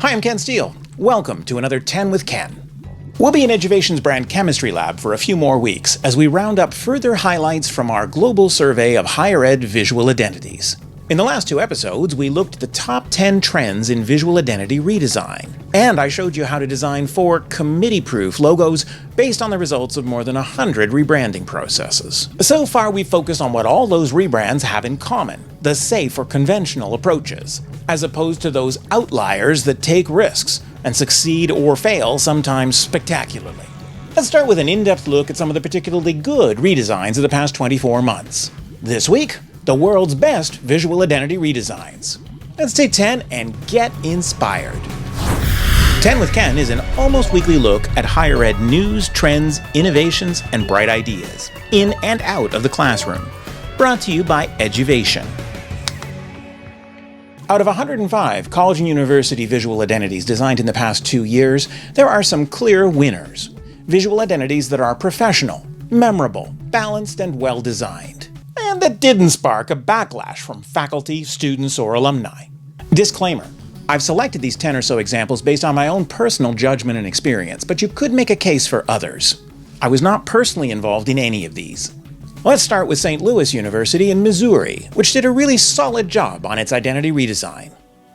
Hi, I'm Ken Steele. Welcome to another 10 with Ken. We'll be in Eduvation's brand chemistry lab for a few more weeks as we round up further highlights from our global survey of higher ed visual identities. In the last 2 episodes, we looked at the top 10 trends in visual identity redesign, and I showed you how to design 4 committee-proof logos based on the results of more than 100 rebranding processes. So far, we've focused on what all those rebrands have in common, the safe or conventional approaches, as opposed to those outliers that take risks and succeed or fail, sometimes spectacularly. Let's start with an in-depth look at some of the particularly good redesigns of the past 24 months. This week, the world's best visual identity redesigns. Let's take 10 and get inspired. 10 with Ken is an almost weekly look at higher ed news, trends, innovations, and bright ideas, in and out of the classroom. Brought to you by Eduvation. Out of 105 college and university visual identities designed in the past 2 years, there are some clear winners. Visual identities that are professional, memorable, balanced, and well-designed. And that didn't spark a backlash from faculty, students, or alumni. Disclaimer: I've selected these 10 or so examples based on my own personal judgment and experience, but you could make a case for others. I was not personally involved in any of these. Let's start with St. Louis University in Missouri, which did a really solid job on its identity redesign.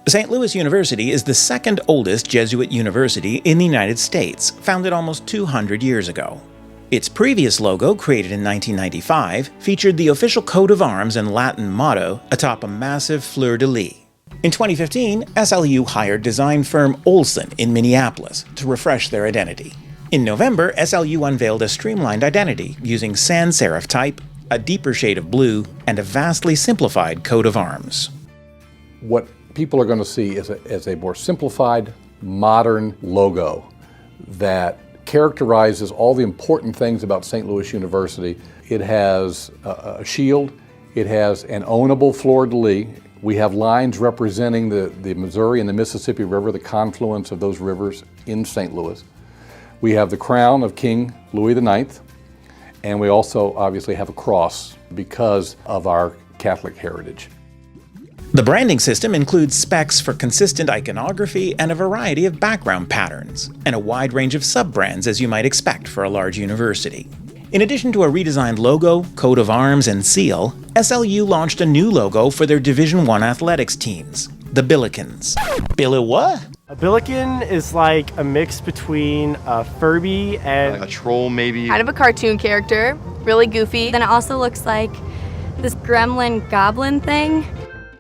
St. Louis University is the second oldest Jesuit university in the United States, founded almost 200 years ago. Its previous logo, created in 1995, featured the official coat of arms and Latin motto atop a massive fleur de lis. In 2015, SLU hired design firm Olson in Minneapolis to refresh their identity. In November, SLU unveiled a streamlined identity using sans serif type, a deeper shade of blue, and a vastly simplified coat of arms. What people are going to see is a more simplified, modern logo that characterizes all the important things about St. Louis University. It has a shield, it has an ownable fleur de lis. We have lines representing the Missouri and the Mississippi River, the confluence of those rivers in St. Louis. We have the crown of King Louis IX, and we also obviously have a cross because of our Catholic heritage. The branding system includes specs for consistent iconography and a variety of background patterns, and a wide range of sub-brands as you might expect for a large university. In addition to a redesigned logo, coat of arms, and seal, SLU launched a new logo for their Division I athletics teams, the Billkens. Billy what? A Billken is like a mix between a Furby and a troll, maybe. Kind of a cartoon character, really goofy. Then it also looks like this gremlin goblin thing.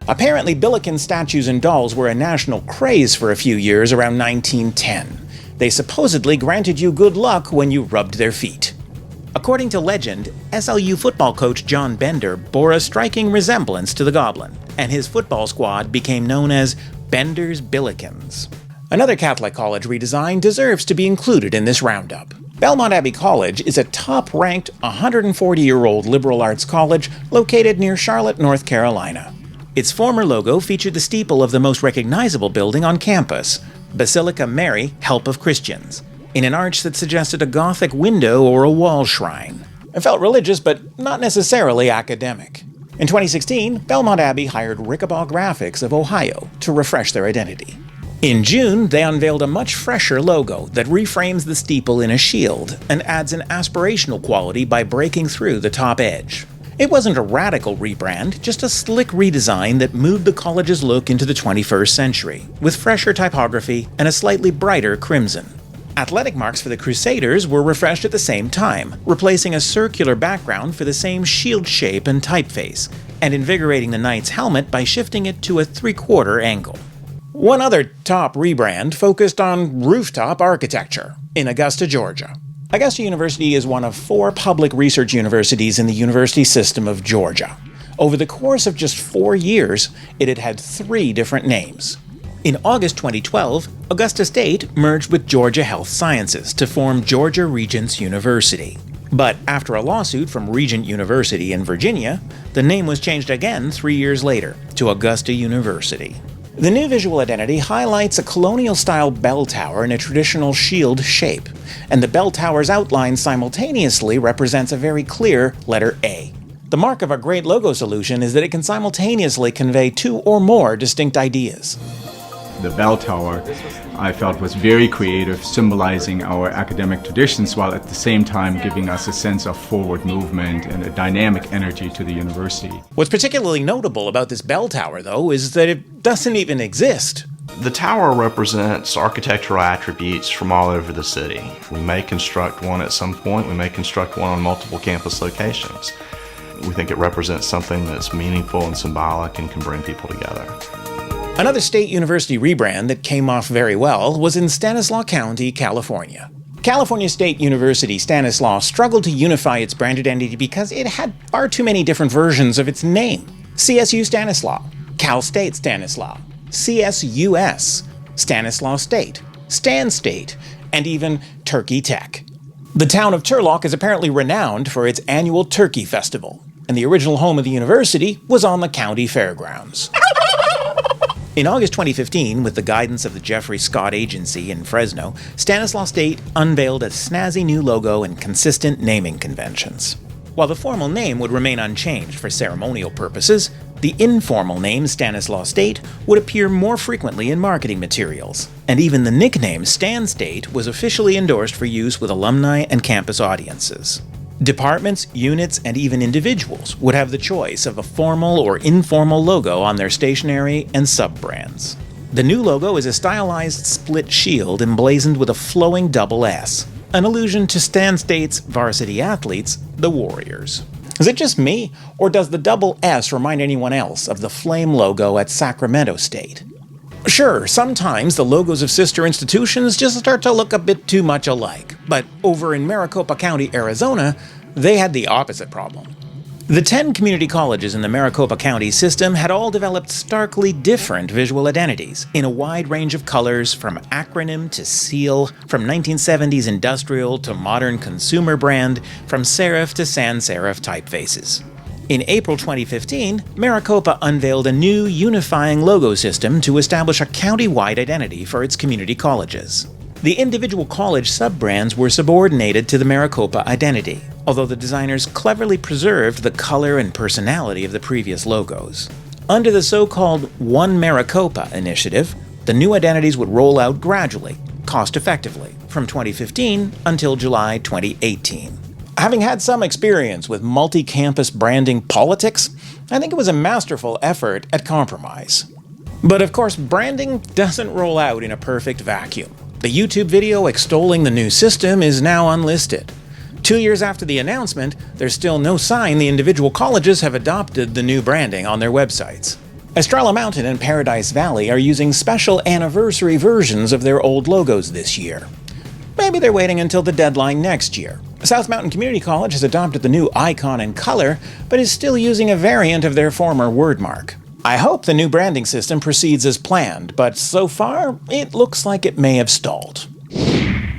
Apparently, Billken statues and dolls were a national craze for a few years around 1910. They supposedly granted you good luck when you rubbed their feet. According to legend, SLU football coach John Bender bore a striking resemblance to the goblin, and his football squad became known as Bender's Billkens. Another Catholic college redesign deserves to be included in this roundup. Belmont Abbey College is a top-ranked 140-year-old liberal arts college located near Charlotte, North Carolina. Its former logo featured the steeple of the most recognizable building on campus, Basilica Mary, Help of Christians, in an arch that suggested a Gothic window or a wall shrine. It felt religious, but not necessarily academic. In 2016, Belmont Abbey hired Rickabaugh Graphics of Ohio to refresh their identity. In June, they unveiled a much fresher logo that reframes the steeple in a shield and adds an aspirational quality by breaking through the top edge. It wasn't a radical rebrand, just a slick redesign that moved the college's look into the 21st century, with fresher typography and a slightly brighter crimson. Athletic marks for the Crusaders were refreshed at the same time, replacing a circular background for the same shield shape and typeface, and invigorating the Knight's helmet by shifting it to a 3/4 angle. One other top rebrand focused on rooftop architecture in Augusta, Georgia. Augusta University is one of 4 public research universities in the university system of Georgia. Over the course of just 4 years, it had had 3 different names. In August 2012, Augusta State merged with Georgia Health Sciences to form Georgia Regents University. But after a lawsuit from Regent University in Virginia, the name was changed again 3 years later to Augusta University. The new visual identity highlights a colonial-style bell tower in a traditional shield shape, and the bell tower's outline simultaneously represents a very clear letter A. The mark of a great logo solution is that it can simultaneously convey 2 or more distinct ideas. the bell tower, I felt was very creative, symbolizing our academic traditions while at the same time giving us a sense of forward movement and a dynamic energy to the university. What's particularly notable about this bell tower, though, is that it doesn't even exist. The tower represents architectural attributes from all over the city. We may construct one at some point, we may construct one on multiple campus locations. We think it represents something that's meaningful and symbolic and can bring people together. Another state university rebrand that came off very well was in Stanislaus County, California. California State University Stanislaus struggled to unify its brand identity because it had far too many different versions of its name. CSU Stanislaus, Cal State Stanislaus, CSUS, Stanislaus State, Stan State, and even Turkey Tech. The town of Turlock is apparently renowned for its annual Turkey Festival, and the original home of the university was on the county fairgrounds. In August 2015, with the guidance of the Jeffrey Scott Agency in Fresno, Stanislaus State unveiled a snazzy new logo and consistent naming conventions. While the formal name would remain unchanged for ceremonial purposes, the informal name Stanislaus State would appear more frequently in marketing materials, and even the nickname Stan State was officially endorsed for use with alumni and campus audiences. Departments, units, and even individuals would have the choice of a formal or informal logo on their stationery and sub-brands. The new logo is a stylized split shield emblazoned with a flowing double S, an allusion to Stan State's varsity athletes, the Warriors. Is it just me, or does the double S remind anyone else of the flame logo at Sacramento State? Sure, sometimes the logos of sister institutions just start to look a bit too much alike, but over in Maricopa County, Arizona, they had the opposite problem. The 10 community colleges in the Maricopa County system had all developed starkly different visual identities in a wide range of colors, from acronym to seal, from 1970s industrial to modern consumer brand, from serif to sans serif typefaces. In April 2015, Maricopa unveiled a new unifying logo system to establish a county-wide identity for its community colleges. The individual college sub-brands were subordinated to the Maricopa identity, although the designers cleverly preserved the color and personality of the previous logos. Under the so-called One Maricopa initiative, the new identities would roll out gradually, cost-effectively, from 2015 until July 2018. Having had some experience with multi-campus branding politics, I think it was a masterful effort at compromise. But of course, branding doesn't roll out in a perfect vacuum. The YouTube video extolling the new system is now unlisted. 2 years after the announcement, there's still no sign the individual colleges have adopted the new branding on their websites. Estrella Mountain and Paradise Valley are using special anniversary versions of their old logos this year. Maybe they're waiting until the deadline next year. South Mountain Community College has adopted the new icon and color, but is still using a variant of their former wordmark. I hope the new branding system proceeds as planned, but so far, it looks like it may have stalled.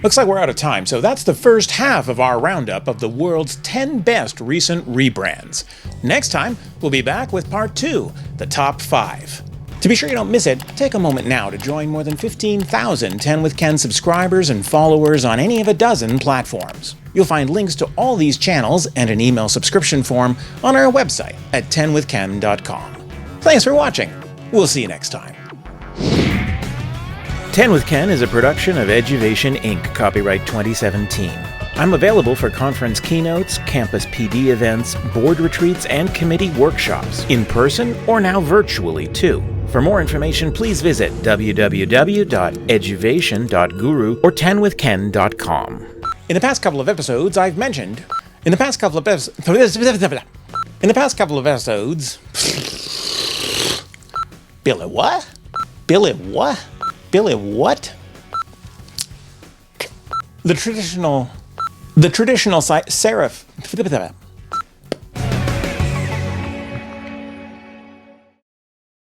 Looks like we're out of time, so that's the first half of our roundup of the world's 10 best recent rebrands. Next time, we'll be back with part 2, the top 5. To be sure you don't miss it, take a moment now to join more than 15,000 10 with Ken subscribers and followers on any of a dozen platforms. You'll find links to all these channels and an email subscription form on our website at 10withken.com. Thanks for watching. We'll see you next time. 10 with Ken is a production of Eduvation Inc., copyright 2017. I'm available for conference keynotes, campus PD events, board retreats, and committee workshops, in person or now virtually too. For more information, please visit www.eduvation.guru or 10withken.com. In the past couple of episodes, I've mentioned... In the past couple of episodes... Billy what? Billy what? Billy what? The traditional serif...